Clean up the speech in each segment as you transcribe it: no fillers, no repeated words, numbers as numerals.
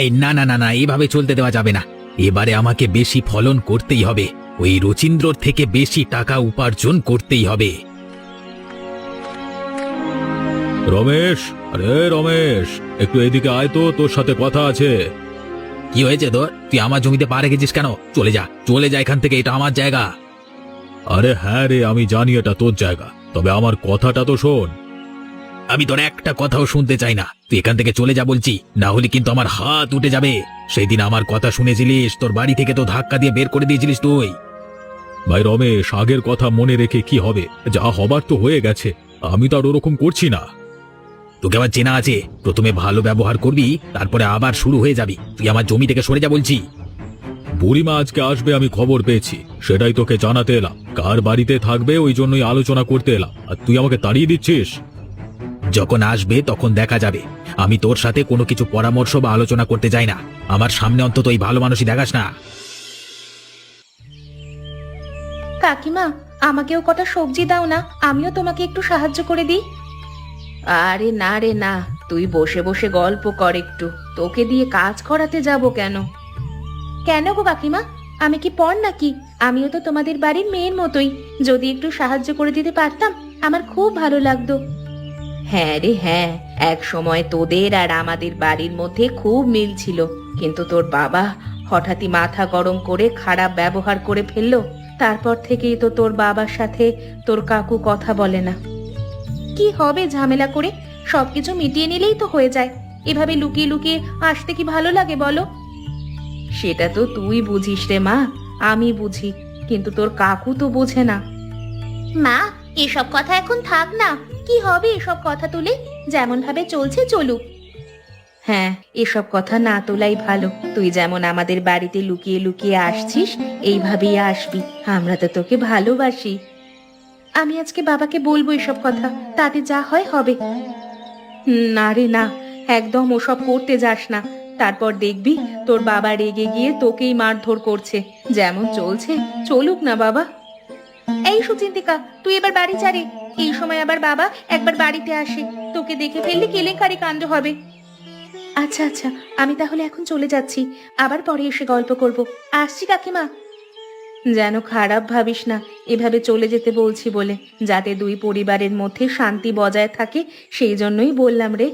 এই না না না না, এইভাবে চলতে দেওয়া যাবে না। এবারে আমাকে বেশি ফলন করতেই হবে, ওই রচিন্দ্রর থেকে বেশি টাকা উপার্জন করতেই হবে। রমেশ, আরে রমেশ, একটু এদিকে আয় তো, তোর সাথে কথা আছে। কি হয়েছে তোর? তুই আমার জমিতে পা রেখেছিস কেন? চলে যা, চলে যা এখান থেকে, এটা আমার জায়গা। আরে হ্যাঁ রে, আমি জানি এটা তোর জায়গা, তবে আমার কথাটা তো শোন। আমি তোর একটা কথাও শুনতে চাই না, তুই এখান থেকে চলে যা বলছি, না হলে কিন্তু আমার হাত উঠে যাবে। সেই দিন আমার কথা শুনেছিলিস, তোর বাড়ি থেকে তো ধাক্কা দিয়ে বের করে দিয়েছিলিস তুই। ভাই রমেশ, আগের কথা মনে রেখে কি হবে? যা হবার তো হয়ে গেছে, আমি তো আর ওরকম করছি না। তোকে আমার চেনা আছে, প্রথমে ভালো ব্যবহার করবি, তারপরে আবার শুরু হয়ে যাবি। তুই আমার জমি থেকে সরে যা বলছি। বুড়িমা আজকে আসবে আমি খবর পেয়েছি, সেটাই তোকে জানাতে এলাম। কার বাড়িতে থাকবে ওই জন্যই আলোচনা করতে এলাম, আর তুই আমাকে তাড়িয়ে দিচ্ছিস। যখন আসবে তখন দেখা যাবে। আমি তোর সাথে কোনো কিছু পরামর্শ বা আলোচনা করতে যাই না। আমার সামনে অন্তত এই ভালো মানুষই দেখাস না। কাকিমা, আমাকেও কটা সবজি দাও না, আমিও তোমাকে একটু সাহায্য করে দিই। আরে না রে না, তুই বসে বসে গল্প কর একটু, তোকে দিয়ে কাজ করাতে যাব কেন? কেন গো কাকিমা, আমি কি পর নাকি? আমিও তো তোমাদের বাড়ির মেয়ের মতোই, যদি একটু সাহায্য করে দিতে পারতাম আমার খুব ভালো লাগতো। হ্যাঁ রে হ্যাঁ, এক সময় তোদের আর আমাদের বাড়ির মধ্যে খুব মিল ছিল, কিন্তু তোর বাবা হঠাৎই মাথা গরম করে খারাপ ব্যবহার করে ফেললো। তারপর থেকেই তো তোর বাবার সাথে তোর কাকু কথা বলে না। কি হবে ঝামেলা করে? সবকিছু মিটিয়ে নিলেই তো হয়ে যায়। এভাবে লুকিয়ে লুকিয়ে আসতে কি ভালো লাগে বলো? সেটা তো তুই বুঝিস রে মা, আমি বুঝি, কিন্তু তোর কাকু তো বোঝে না। মা, এসব কথা এখন থাক না। কি হবে এসব কথা তুলে? যেমন ভাবে চলছে চলুক। হ্যাঁ, এসব কথা না তোলাই ভালো। তুই যেমন আমাদের বাড়িতে লুকিয়ে লুকিয়ে আসছিস, এইভাবেই আসবি। আমরা তো তোকে ভালোবাসি। আমি আজকে বাবাকে বলবো এসব কথা, তাতে যা হয় হবে। না রে না, একদম ওসব করতে যাস না। তারপর দেখবি তোর বাবা রেগে গিয়ে তোকেই মারধর করছে। যেমন চলছে চলুক না বাবা। এই সুচিন্তিকা, তুই এবার বাড়ি যা রে। এই সময় আবার বাবা একবার বাড়িতে আসে, তোকে দেখে ফেললে কেলেঙ্কারি কাণ্ড হবে। আচ্ছা আচ্ছা, আমি তাহলে এখন চলে যাচ্ছি, আবার পরে এসে গল্প করব। আসছি কাকিমা। যেন খারাপ ভাবিস না, এভাবে চলে যেতে বলছি বলে, যাতে দুই পরিবারের মধ্যে শান্তি বজায় থাকে, সেই জন্যই বললাম রে।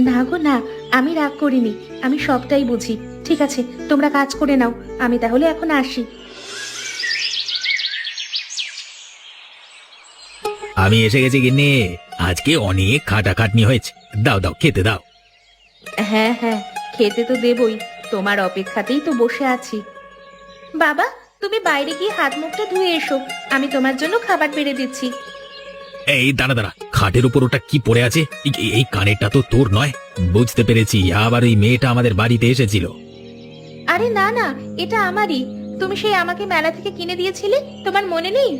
না গো না, আমি রাগ করিনি, আমি সবটাই বুঝি। ঠিক আছে, তোমরা কাজ করে নাও, আমি তাহলে এখন আসি। আমি এসে গেছি গিন্নি, আজকে অনেক খাটাখাটনি হয়েছে। দাও দাও, খেতে দাও। হ্যাঁ হ্যাঁ, খেতে তো দেবই, তোমার অপেক্ষাতেই তো বসে আছি। বাবা, তুমি বাইরে গিয়ে হাত মুখটা ধুয়ে এসো, আমি তোমার জন্য খাবার বেড়ে দিচ্ছি। এই দাঁড়া দাঁড়া, খাটের উপর ওটা কি পড়ে আছে? এই কানেরটা তো তোর নয়। বুঝতে পেরেছি, আবার ওই মেয়েটা আমাদের বাড়িতে এসেছিল। আরে না না, এটা আমারই। তুমি সেই আমাকে মেলা থেকে কিনে দিয়েছিলে, তোমার মনে নেই?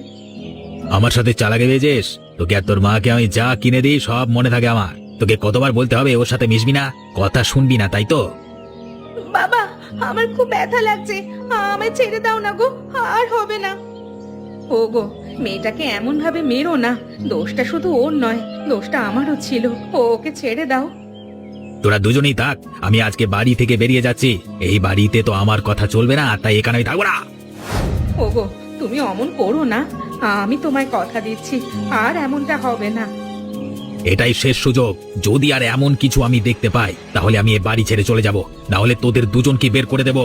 আমার সাথে চালাকি বেজেস? তোকে আর তোর মাকে আমি যা কিনে দিই সব মনে থাকে আমার। তোকে কতবার বলতে হবে ওর সাথে মিশবি না, কথা শুনবি না, তাই তো? বাবা, আমার খুব ব্যথা লাগছে, আমায় ছেড়ে দাও না গো, আর হবে না। ও গো, মেয়েটাকে এমন ভাবে মেরো না, দোষটা শুধু ওর নয়, দোষটা আমারও ছিল। ওকে ছেড়ে দাও। তোরা দুজনেই থাক, আমি আজকে বাড়ি থেকে বেরিয়ে যাচ্ছি। এই বাড়িতে তো আমার কথা চলবে না, তাই এখানেই থাকবো না। ও গো, তুমি অমন করো না, আমি তোমায় কথা দিচ্ছি, আর এমনটা হবে না। এটাই শেষ সুযোগ, যদি আর এমন কিছু আমি দেখতে পাই তাহলে আমি এ বাড়ি ছেড়ে চলে যাব, না হলে তোদের দুজনকে বের করে দেব।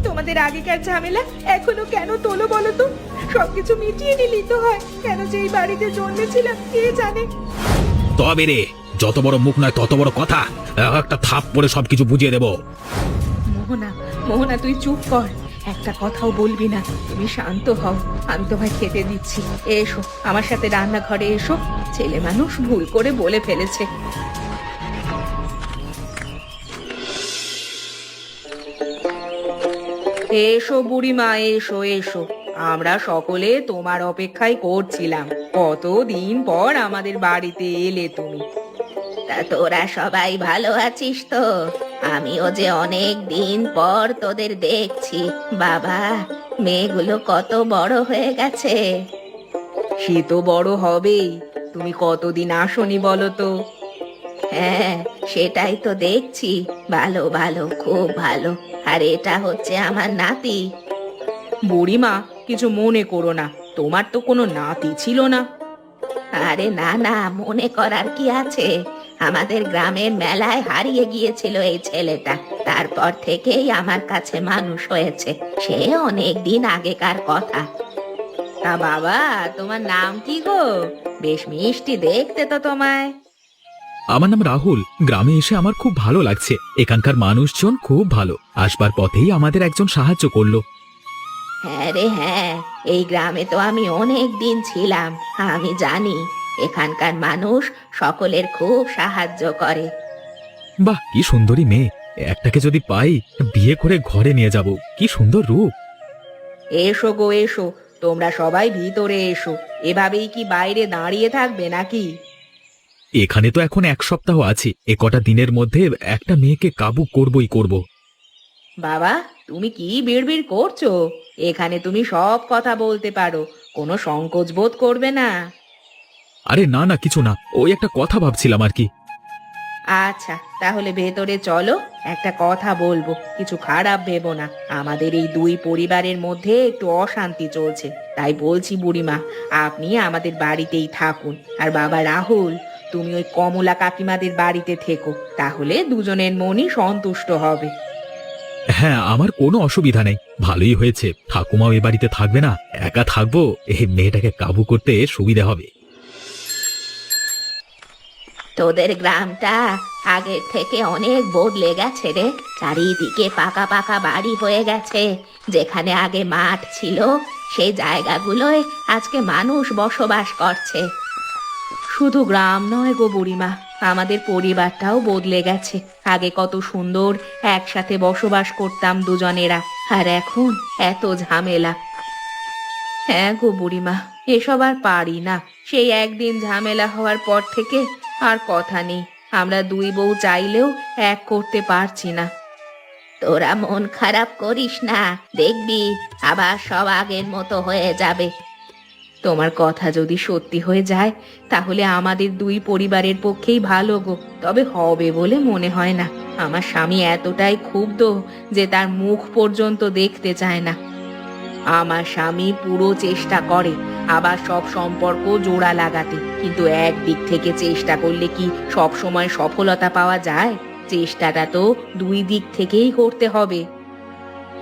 তোমাদের আগেকার ঝামেলা এখনো কেন তোলো বলো তো? সবকিছু মিটিয়ে নিলেই তো হয়। কেন যে এই বাড়িতে জন্মেছিলাম কে জানে। তবে রে, যত বড় মুখ নয় তত বড় কথা, একটা থাপ পরে সবকিছু বুঝিয়ে দেব। মোহনা, মোহনা, তুই চুপ কর, একটা কথাও বলবি না। তুমি শান্ত হও, আমি তোমায় খেতে দিচ্ছি। এসো আমার সাথে রান্নাঘরে এসো, ছেলে মানুষ ভুল করে বলে ফেলেছে। এসো বুড়িমা, এসো এসো, আমরা সকলে তোমার অপেক্ষায় করছিলাম। কতদিন পর আমাদের বাড়িতে এলে তুমি। তা তোরা সবাই ভালো আছিস তো? আমিও যে অনেক দিন পর তোদের দেখছি। বাবা, মেয়েগুলো কত বড় হয়ে গেছে। সে তো বড় হবেই, তুমি কতদিন আসনি বলো তো? হ্যাঁ, সেটাই তো দেখছি। ভালো ভালো, খুব ভালো। আর এটা হচ্ছে আমার নাতি। বুড়িমা, কিছু মনে করো না, তোমার তো কোনো নাতি ছিল না। আরে না না, মনে করার কি আছে? আমাদের গ্রামের মেলায় হারিয়ে গিয়েছিল এই ছেলেটা, তারপর থেকেই আমার কাছে মানুষ হয়েছে। সে অনেক দিন আগেকার কথা। তা বাবা, তোমার নাম কি গো? বেশ মিষ্টি দেখতে তো তোমায়। আমার নাম রাহুল। গ্রামে এসে আমার খুব ভালো লাগছে। এখানকার মানুষজন খুব ভালো। আসবার পথেই আমাদের একজন সাহায্য করলো। হ্যাঁ রে হ্যাঁ, এই গ্রামে তো আমি অনেক দিন ছিলাম। আমি জানি এখানকার মানুষ সকলের খুব সাহায্য করে। বাহ, কি সুন্দরী মেয়ে! একটাকে যদি পাই, বিয়ে করে ঘরে নিয়ে যাব। কি সুন্দর রূপ! এসো গো এসো, তোমরা সবাই ভিতরে এসো। এভাবেই কি বাইরে দাঁড়িয়ে থাকবে নাকি? এখানে তো এখন 1 সপ্তাহ আছি। এ কটা দিনের মধ্যে একটা মেয়েকে কাবু করবই করব। বাবা, তুমি কি বিড়বিড় করছো? এখানে তুমি সব কথা বলতে পারো, কোনো সংকোচ বোধ করবে না। আরে না না, কিছু না, ওই একটা কথা ভাবছিলাম আর কি। আচ্ছা, তাহলে ভেতরে চলো, একটা কথা বলবো। কিছু খারাপ ভেবো না। আমাদের এই দুই পরিবারের মধ্যে একটু অশান্তি চলছে, তাই বলছি বুড়িমা, আপনি আমাদের বাড়িতেই থাকুন। আর বাবা রাহুল, তুমি ওই কমলা কাকিমাদের বাড়িতে থেকো, তাহলে দুজনের মনই সন্তুষ্ট হবে। হ্যাঁ, আমার কোনো অসুবিধা নেই। ভালোই হয়েছে, ঠাকুমাও এ বাড়িতে থাকবে না, একা থাকবো। এই মেয়েটাকে কাবু করতে সুবিধা হবে। তোদের গ্রামটা আগের থেকে অনেক বদলে গেছে রে। চারিদিকে পাকা পাকা বাড়ি হয়ে গেছে। যেখানে আগে মাঠ ছিল, সেই জায়গাগুলোয় আজকে মানুষ বসবাস করছে। শুধু গ্রাম নয় গো বুড়িমা, আমাদের পরিবারটাও বদলে গেছে। আগে কত সুন্দর একসাথে বসবাস করতাম দুজনেরা, আর এখন এত ঝামেলা। হ্যাঁ গো বুড়িমা, এসব আর পারি না। সেই একদিন ঝামেলা হওয়ার পর থেকে আর কথা নেই। আমরা দুই বউ চাইলেও এক করতে পারছি না। তোরা মন খারাপ করিস না, দেখবি আবার সব আগের মতো হয়ে যাবে। তোমার কথা যদি সত্যি হয়ে যায়, তাহলে আমাদের দুই পরিবারের পক্ষেই ভালো গো। তবে হবে বলে মনে হয় না। আমার স্বামী এতটাই ক্ষুব্ধ যে তার মুখ পর্যন্ত দেখতে চায় না। আমার স্বামী পুরো চেষ্টা করে আবার সব সম্পর্ক জোড়া লাগাতে, কিন্তু একদিক থেকে চেষ্টা করলে কি সব সময় সফলতা পাওয়া যায়? চেষ্টাটা তো দুই দিক থেকেই করতে হবে।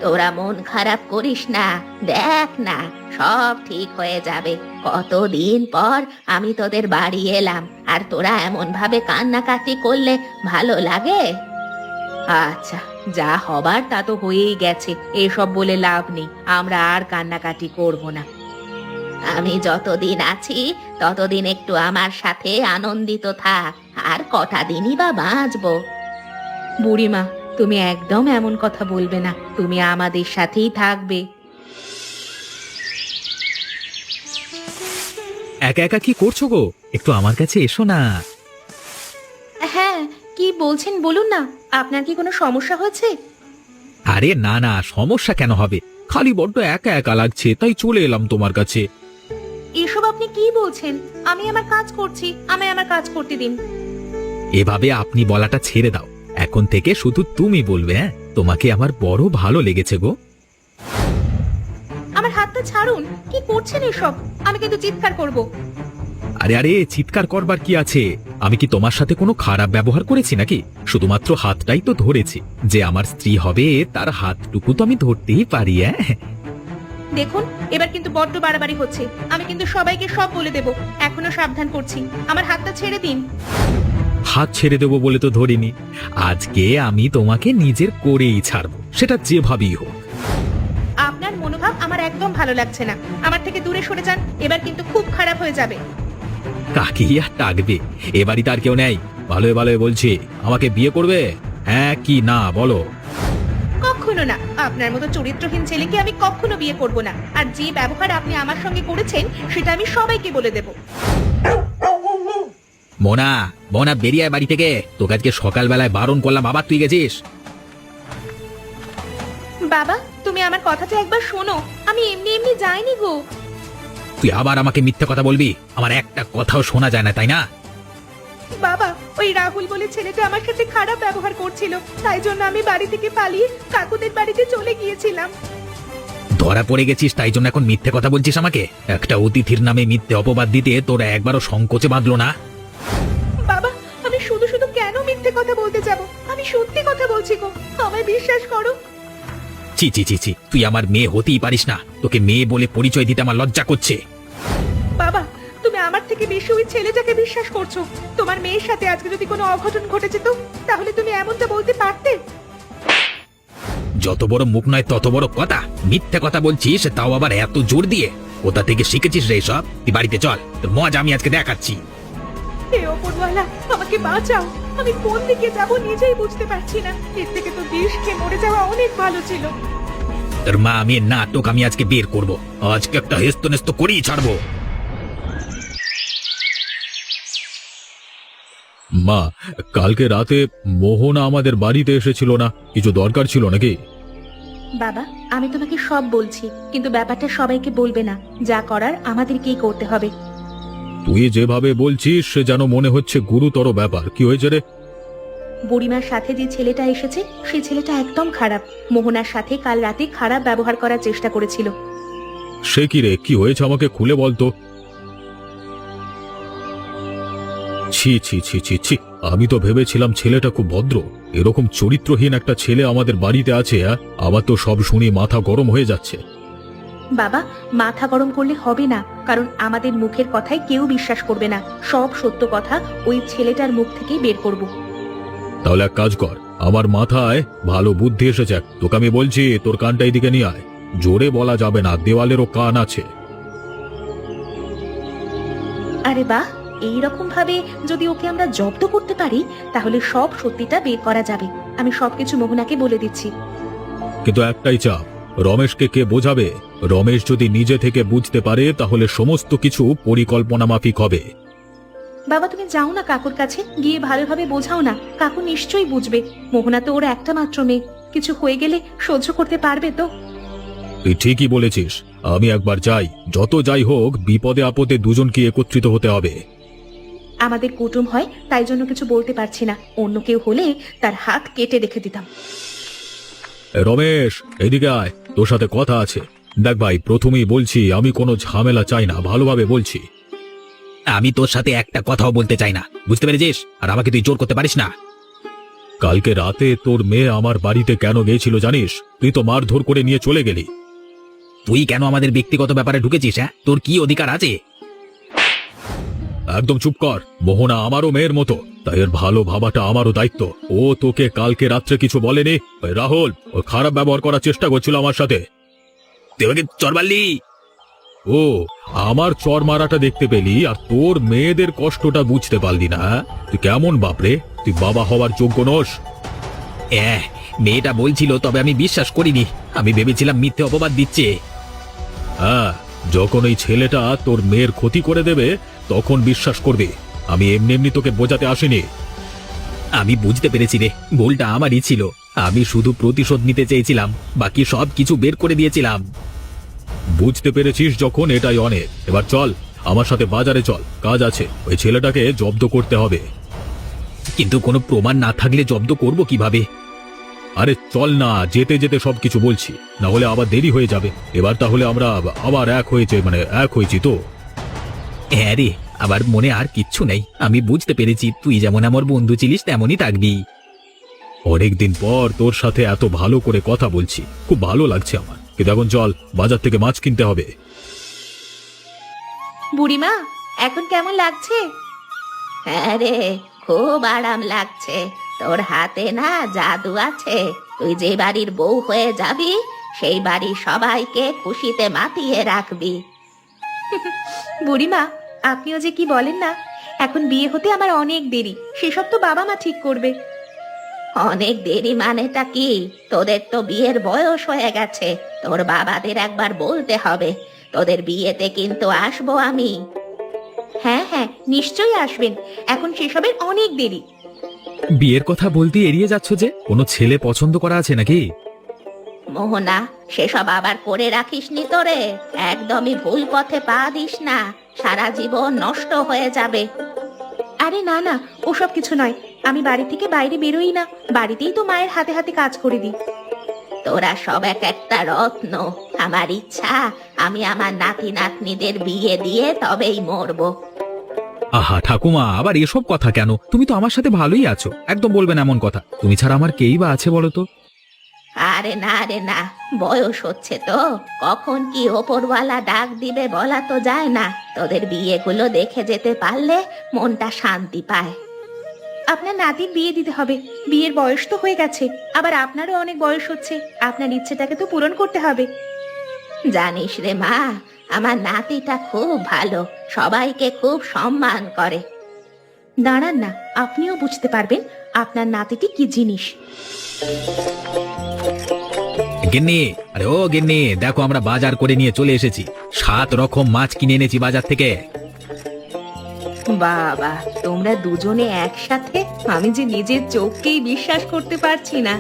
তোরা মন খারাপ করিস না, দেখ না সব ঠিক হয়ে যাবে। কতদিন পর আমি তোদের বাড়ি এলাম, আর তোরা এমন ভাবে কান্নাকাটি করলে ভালো লাগে? আচ্ছা, যা হবার তা তো হয়েই গেছে, এসব বলে লাভ নেই। আমরা আর কান্নাকাটি করব না। আমি যতদিন আছি ততদিন একটু আমার সাথে আনন্দিত থাক। আর কটা দিনই বা বাঁচবো। বুড়িমা, তুমি একদম এমন কথা বলবে না। তুমি আমাদের সাথেই থাকবে। একা একা কি করছো গো? একটু আমার কাছে এসো না। হ্যাঁ, কি বলছেন বলুন না। আপনার কি কোনো সমস্যা হয়েছে? আরে না না, সমস্যা কেন হবে? খালি বড্ড একা একা লাগছে, তাই চলে এলাম তোমার কাছে। এসব আপনি কি বলছেন? আমি আমার কাজ করছি, আমায় আমার কাজ করতে দিন। এভাবে আপনি বলাটা ছেড়ে দাও। এখন থেকে শুধু তুমি বলবে। হ্যাঁ, তোমাকে আমার বড় ভালো লেগেছে গো। আমার হাতটা ছাড়ুন। কি করছেন এসব? আমি কিন্তু চিৎকার করব। আরে আরে, চিৎকার করবার কি আছে? আমি কি তোমার সাথে কোনো খারাপ ব্যবহার করেছি নাকি? শুধুমাত্র হাতটাই তো ধরেছি। যে আমার স্ত্রী হবে তার হাতটুকু তো আমি ধরতেই পারি। দেখুন, এবার কিন্তু বড্ড বাড়াবাড়ি হচ্ছে। আমি কিন্তু সবাইকে সব বলে দেব। এখনো সাবধান করছি, আমার হাতটা ছেড়ে দিন। হাত ছেড়ে দেবো বলে তো ধরিনি। আজকে আমি তোমাকে নিজের করেই ছাড়বো, সেটা যেভাবেই হোক। আপনার মনোভাব আমার একদম ভালো লাগছে না। আমার থেকে দূরে সরে যান, এবার কিন্তু খুব খারাপ হয়ে যাবে। কাকে আর ডাকবে? এ বাড়িতে আর কেউ নেই। ভালোই ভালোই বলছি, আমাকে বিয়ে করবে? হ্যাঁ কি না বলো? কখনো না। আপনার মতো চরিত্রহীন ছেলেকে আমি কখনো বিয়ে করব না। আর যে ব্যবহার আপনি আমার সঙ্গে করেছেন, সেটা আমি সবাইকে বলে দেব। মোনা, মোনা, বেরিয়ে আয় বাড়ি থেকে। তোকে আজকে সকালবেলায় বারণ করলাম, আবার তুই গেছিস। বাবা, তুমি আমার কথাটা একবার শোনো। আমি এমনি এমনি যাইনি গো। তুই আবার আমাকে মিথ্যা কথা বলবি? আমার একটা কথাও শোনা যায় না, তাই না? বাবা, ওই রাহুল বলে ছেলেটা আমার সাথে খারাপ ব্যবহার করছিল, তাই জন্য আমি বাড়ি থেকে পালিয়ে কাকুদের বাড়িতে চলে গিয়েছিলাম। ধরা পড়ে গেছিস তাই জন্য এখন মিথ্যে কথা বলছিস আমাকে? একটা অতিথির নামে মিথ্যে অপবাদ দিতে তোর একবারও সংকোচে বাঁধলো না? বাবা, আমি শুধু শুধু কেন মিথ্যে কথা বলতে যাব? আমি সত্যি কথা বলছি গো, আমায় বিশ্বাস করো। ছি ছি ছি ছি, তুই আমার মেয়ে হতেই পারিস না। তোকে মেয়ে বলে পরিচয় দিতে আমার লজ্জা করছে। বাবা, তুমি আমার থেকে বেশি ওই ছেলেটাকে বিশ্বাস করছো। তোমার মেয়ের সাথে আজকে যদি কোনো অঘটন ঘটে যেত, তাহলে তুমি এমনটা বলতে পারতে? যত বড় মুখ নয় তত বড় কথা। মিথ্যে কথা বলছিস, তাও আবার এত জোর দিয়ে। কোথা থেকে শিখেছিস রে সব? তুই বাড়িতে চল, তোর মজা আমি আজকে দেখাচ্ছি। হে ওপরওয়ালা, আমাকে বাঁচাও। আমি কোন দিকে যাব নিজেই বুঝতে পারছি না। এর থেকে তো বিষ খেয়ে মরে যাওয়া অনেক ভালো ছিল। তোর মা আমি নাটক আমি আজকে বের করব। আজকে একটা হেস্ত নেস্ত করেই ছাড়বো। মা, কালকে রাতে মোহনা আমাদের বাড়িতে এসেছিল না, কিছু দরকার ছিল নাকি? বাবা, আমি তোমাকে সব বলছি, কিন্তু ব্যাপারটা সবাইকে বলবে না। যা করার আমাদেরকেই করতে হবে। তুই যেভাবে বলছিস সে যেন মনে হচ্ছে গুরুতর ব্যাপার। কি হয়েছে রে? বুড়িমার সাথে যে ছেলেটা এসেছে, সেই ছেলেটা একদম খারাপ। মোহনার সাথে কাল রাতে খারাপ ব্যবহার করার চেষ্টা করেছিল। সে কি রে, কি হয়েছে আমাকে খুলে বলতো। ছি ছি ছি ছি ছি, আমি তো ভেবেছিলাম ছেলেটা খুব ভদ্র। এরকম চরিত্রহীন একটা ছেলে আমাদের বাড়িতে আছে। আমার তো সব শুনে মাথা গরম হয়ে যাচ্ছে। বাবা, মাথা গরম করলে হবে না, কারণ আমাদের মুখের কথায় কেউ বিশ্বাস করবে না। সব সত্য কথা ওই ছেলেটার মুখ থেকেই বের করব। তাহলে এক কাজ কর, আমার মাথায় ভালো বুদ্ধি এসেছে। তোকে আমি বলছি, তোর কানটা এদিকে নিয়ে আয়। জোরে বলা যাবে না, দেওয়ালেরও কান আছে। আরে বাহ, এইরকম ভাবে যদি ওকে আমরা জব্দ করতে পারি, তাহলে সব সত্যিটা বের করা যাবে। আমি সবকিছু মোহনাকে বলে দিচ্ছি। কিন্তু একটাই চাপ, রমেশকে কে বোঝাবে? রমেশ যদি নিজে থেকে বুঝতে পারে তাহলে সমস্ত কিছু পরিকল্পনা মাফিক হবে। বাবা, তুমি যাও না কাকুর কাছে, গিয়ে ভালোভাবে বোঝাও না। কাকু নিশ্চয়ই বুঝবে। মোহনা তো ওর একটা মাত্র মেয়ে, কিছু হয়ে গেলে সহ্য করতে পারবে তো? তুই ঠিকই বলেছিস, আমি একবার যাই। যত যাই হোক, বিপদে আপদে দুজনকে একত্রিত হতে হবে। আমাদের কুটুম হয়, তাই জন্য কিছু বলতে পারছি না। অন্য কেউ হলে তার হাত কেটে রেখে দিতাম। রমেশ, এদিকে আয়, তোর সাথে কথা আছে। দেখ ভাই, প্রথমেই বলছি আমি কোনো ঝামেলা চাই না, ভালোভাবে বলছি। আমি তোর সাথে একটা কথাও বলতে চাই না, বুঝতে পেরেছিস? আর আমাকে তুই জোর করতে পারিস না। কালকে রাতে তোর মেয়ে আমার বাড়িতে কেন গিয়েছিল জানিস? তুই তো মারধর করে নিয়ে চলে গেলি। তুই কেন আমাদের ব্যক্তিগত ব্যাপারে ঢুকেছিস? হ্যাঁ, তোর কি অধিকার আছে? একদম চুপ কর। মোহনা আমারও মেয়ের মতো, তাই এর ভালো ভাবাটা আমারও দায়িত্ব। ও তোকে কালকে রাত্রে কিছু বলেনি? ওই রাহুল, ও খারাপ ব্যবহার করার চেষ্টা করছিল আমার সাথে। তুই আমাকে চর মারলি? ও, আমার চর মারাটা দেখতে পেলি আর তোর মেয়েদের কষ্টটা বুঝতে পারলি না? তুই কেমন বাপরে? তুই বাবা হওয়ার যোগ্য নস। মেয়েটা বলছিল, তবে আমি বিশ্বাস করিনি। আমি ভেবেছিলাম মিথ্যে অপবাদ দিচ্ছে। হ্যাঁ, যখন ওই ছেলেটা তোর মেয়ের ক্ষতি করে দেবে তখন বিশ্বাস করবে। আমি এমনি এমনি তোকে বোঝাতে আসিনি। আমি বুঝতে পেরেছি রে, ভুলটা আমারই ছিল। আমি শুধু প্রতিশোধ নিতে চেয়েছিলাম, বাকি সব কিছু বের করে দিয়েছিলাম। বুঝতে পেরেছিস যখন, এটাই অনেক। এবার চল আমার সাথে বাজারে চল, কাজ আছে। ওই ছেলেটাকে জব্দ করতে হবে। কিন্তু কোনো প্রমাণ না থাকলে জব্দ করব কিভাবে? আরে চল না, যেতে যেতে সবকিছু বলছি, না হলে আবার দেরি হয়ে যাবে। এবার তাহলে আমরা আবার এক হয়েছি তো। হ্যাঁ রে, আবার মনে আর কিচ্ছু নেই। আমি বুঝতে পেরেছি, তুই যেমন আমার বন্ধু ছিলিস তেমনই থাকবি। অনেকদিন পর তোর সাথে এত ভালো করে কথা বলছি, খুব ভালো লাগছে আমার। কিন্তু এখন চল, বাজার থেকে মাছ কিনতে হবে। বুড়িমা, এখন কেমন লাগছে? হ্যাঁ রে, খুব আরাম লাগছে। তোর হাতে না জাদু আছে। তুই যে বাড়ির বউ হয়ে যাবি, সেই বাড়ির সবাইকে খুশিতে মাতিয়ে রাখবি। বুড়িমা, আপনিও যে কি বলেন না, এখন বিয়ে হতে আমার অনেক দেরি। সেসব তো বাবা মা ঠিক করবে। অনেক দেরি মানেটা কি? তোদের তো বিয়ের বয়স হয়ে গেছে। তোর বাবাদের একবার বলতে হবে। তোদের বিয়েতে কিন্তু আসবো আমি। হ্যাঁ হ্যাঁ, নিশ্চয়ই আসবেন। এখন সেসবের অনেক দেরি। বিয়ের কথা বলতে এড়িয়ে যাচ্ছ যে? কোনো ছেলে পছন্দ করা আছে নাকি? মোহনা, সেসব আবার করে রাখিসনি তোরে। একদমই ভুল পথে পা দিস না, সারা জীবন নষ্ট হয়ে যাবে। আরে না না, ওসব কিছু নয়। আমি বাড়ি থেকে বাইরে বেরোই না, বাড়িতেই তো মায়ের হাতে হাতে কাজ করে দিই। তোরা সব এক একটা রত্ন। আমার ইচ্ছা আমি আমার নাতি নাতনিদের বিয়ে দিয়ে তবেই মরবো। আহা ঠাকুমা, আবার এসব কথা কেন? তুমি তো আমার সাথে ভালোই আছো, একদম বলবে না এমন কথা। তুমি ছাড়া আমার কেই বা আছে বলো তো? আরে না রে না, বয়স হচ্ছে তো, কখন কি ওপরওয়ালা ডাক দিবে বলা তো যায় না। তোদের বিয়েগুলো দেখে যেতে পারলে মনটা শান্তি পায়। আপনার নাতির বিয়ে দিতে হবে, বিয়ের বয়স তো হয়ে গেছে, আবার আপনারও অনেক বয়স হচ্ছে, আপনার ইচ্ছেটাকে তো পূরণ করতে হবে। জানিস রে মা, আমার নাতিটা খুব ভালো, সবাইকে খুব সম্মান করে। দাঁড়ান না, আপনিও বুঝতে পারবেন আপনার নাতিটি কি জিনিস। গিন্নি, আরে ও গিন্নি, দেখো আমরা বাজার করে নিয়ে চলে এসেছি। 7 রকম মাছ কিনে এনেছি বাজার থেকে। বাবা, তোমরা দুজনে একসাথে, আমি যে নিজের চোখকেই বিশ্বাস করতে পারছি না।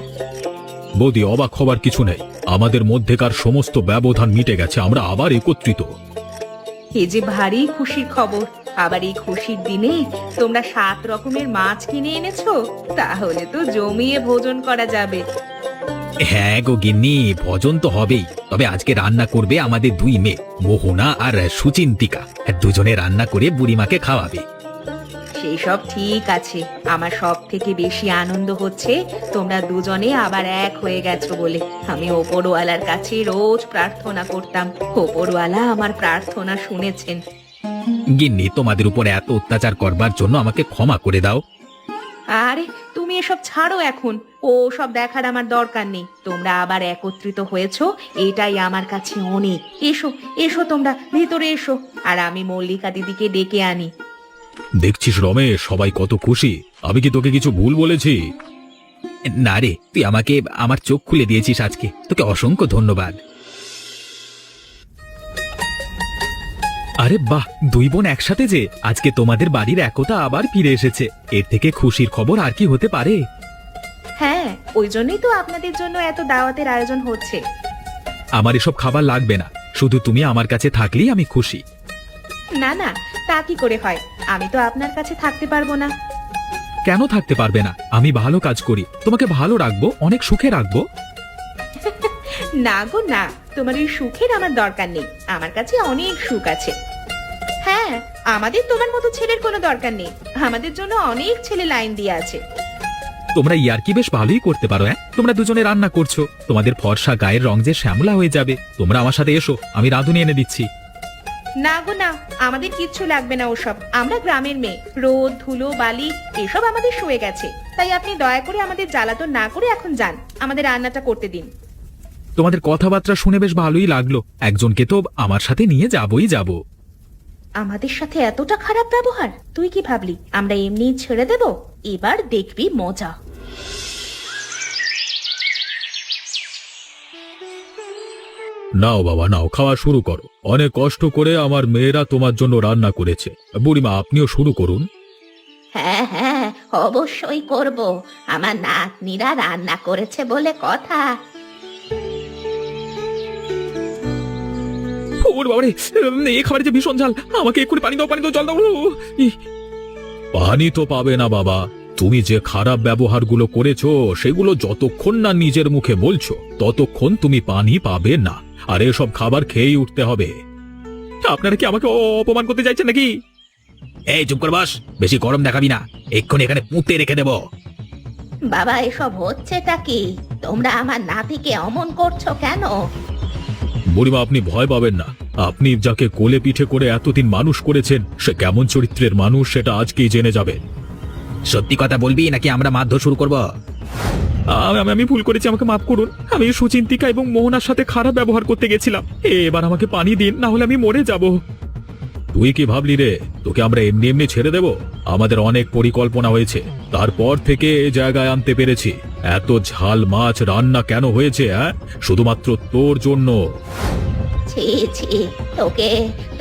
বৌদি, অবাক হবার কিছু নেই, আমাদের মধ্যেকার সমস্ত ব্যবধান মিটে গেছে, আমরা আবার একত্রিত। এ যে ভারী খুশির খবর। আবার এই খুশির দিনে তোমরা 7 রকমের মাছ কিনে এনেছো, তাহলে তো জমিয়ে ভোজন করা যাবে। হ্যাঁ গো গিন্নি, ভোজন তো হবেই, তবে আজকে রান্না করবে আমাদের 2 মেয়ে, মোহনা আর সুচিন্তিকা। দুজনে রান্না করে বুড়িমাকে খাওয়াবে। সেই সব ঠিক আছে, আমার সব থেকে বেশি আনন্দ হচ্ছে তোমরা দুজনে আবার এক হয়ে গেছো বলে। আমি ওপরওয়ালার কাছে রোজ প্রার্থনা করতাম, ওপরওয়ালা আমার প্রার্থনা শুনেছেন। গিন্নি, তোমাদের উপর এত অত্যাচার করবার জন্য আমাকে ক্ষমা করে দাও। আরে তুমি এসব ছাড়ো এখন, ও সব দেখার আমার দরকার নেই। তোমরা আবার একত্রিত হয়েছো, এটাই আমার কাছে অনেক। এসো এসো, তোমরা ভিতরে এসো, আর আমি মল্লিকা দিদিকে ডেকে আনি। দেখছিস রমেশ, সবাই কত খুশি। আমি কি তোকে কিছু ভুল বলেছি? না রে, তুই আমাকে আমার চোখ খুলে দিয়েছিস আজকে, তোকে অসংখ্য ধন্যবাদ। আরে বাহ, 2 বোন একসাথে যে, আজকে তোমাদের বাড়ির একতা আবার ফিরে এসেছে। এর থেকে খুশির খবর আর কি হতে পারে? হ্যাঁ, ওই জন্যই তো আপনাদের জন্য এত দাওয়াতের আয়োজন হচ্ছে। আমার এসব খাবার লাগবে না, শুধু তুমি আমার কাছে থাকলেই আমি খুশি। না না, তা কি করে হয়? আমি তো আপনার কাছে থাকতে পারবো না। কেন থাকতে পারবে না? আমি ভালো কাজ করি, তোমাকে ভালো রাখবো, অনেক সুখে রাখবো। না গো না, তোমার ওই সুখের আমার দরকার নেই, আমার কাছে অনেক সুখ আছে। হ্যাঁ, আমাদের তোমার মতো ছেলের কোনো দরকার নেই, আমাদের জন্য অনেক ছেলে লাইন দিয়ে আছে। তোমরা ইয়ার্কি বেশ ভালোই করতে পারো। হ্যাঁ, তোমরা দুজনে রান্না করছো, তোমাদের ফর্সা গায়ের রং যে শ্যামলা হয়ে যাবে। তোমরা আমার সাথে এসো, আমি রাঁধুনি এনে দিচ্ছি। না গো না, আমাদের কিচ্ছু লাগবে না ওসব। আমরা গ্রামের মেয়ে, রোদ ধুলো বালি এসব আমাদের সয়ে গেছে। তাই আপনি দয়া করে আমাদের জ্বালাতন না করে এখন যান, আমাদের রান্নাটা করতে দিন। তোমাদের কথাবার্তা শুনে বেশ ভালোই লাগলো, একজনকে তো আমার সাথে নিয়ে যাবই যাব। আমাদের সাথে এতটা খারাপ ব্যবহার? তুই কি ভাবলি আমরা এমনি ছেড়ে দেব? এবার দেখবি মজা। নাও বাবা, নাও, খাওয়া শুরু করো। অনেক কষ্ট করে আমার মেয়েরা তোমার জন্য রান্না করেছে। বুড়িমা, আপনিও শুরু করুন। হ্যাঁ হ্যাঁ, অবশ্যই করব, আমার নাতনিরা রান্না করেছে বলে কথা। ওরে বাবারে, এই খাবারে যে ভীষণ ঝাল, আমাকে এক্ষুনি পানি দাও, পানি দাও, জল দাও। পানি তো পাবে না বাবা, তুমি যে খারাপ ব্যবহারগুলো করেছো সেগুলো যতক্ষণ না নিজের মুখে বলছো ততক্ষণ তুমি পানি পাবে না, আর এসব খাবার খেয়েই উঠতে হবে। আপনারা কি আমাকে অপমান করতে চাইছেন নাকি? এই চুপ কর বস, বেশি গরম দেখাবি না, এক্ষুনি এখানে পুঁতে রেখে দেব। বাবা, এসব হচ্ছেটা কি? তোমরা আমার নাতিকে অমন করছো কেন? বুড়িমা, আপনি ভয় পাবেন না, আপনি যাকে কোলে পিঠে করে এতদিন মানুষ করেছেন সে কেমন চরিত্রের মানুষ সেটা আজকেই জেনে যাবেন। সত্যি কথা বলবি নাকি আমরা মারধর শুরু করব? আমি ভুল করেছি, আমাকে মাফ করুন। আমি সুচিন্তিকা এবং মোহনার সাথে খারাপ ব্যবহার করতে গেছিলাম, এবার আমাকে পানি দিন, না হলে আমি মরে যাব। তুই কি ভাবলি রে, তোকে আমরা এমনি এমনি ছেড়ে দেব? আমাদের অনেক পরিকল্পনা হয়েছে, তারপর থেকে এই জায়গায় আনতে পেরেছি। এত ঝাল মাছ রান্না কেন হয়েছে? শুধুমাত্র তোর জন্য। ছি ছি, তোকে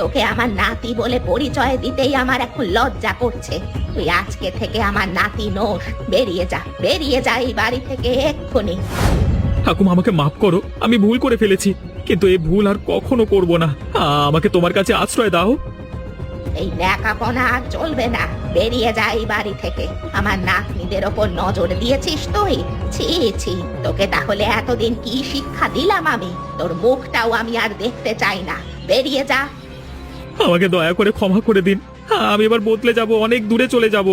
তোকে আমার নাতি বলে পরিচয় দিতেই আমার এখন লজ্জা করছে। তুই আজকে থেকে আমার নাতি নোস, বেরিয়ে যা, বেরিয়ে যা এই বাড়ি থেকে এক্ষুনি। ঠাকুমা, আমাকে মাফ করো, আমি ভুল করে ফেলেছি, কিন্তু এই ভুল আর কখনো করব না। আমাকে তোমার কাছে আশ্রয় দাও। এই ন্যাকাপনা আর চলবে না, বেরিয়ে যা এই বাড়ি থেকে। আমার নাতনিদের ওপর নজর দিয়েছিস তুই? ছি ছি, তোকে তাহলে এতদিন কি শিক্ষা দিলাম আমি? তোর মুখটাও আমি আর দেখতে চাই না, বেরিয়ে যা। আমাকে দয়া করে ক্ষমা করে দিন, আমি এবার বদলে যাব, অনেক দূরে চলে যাব।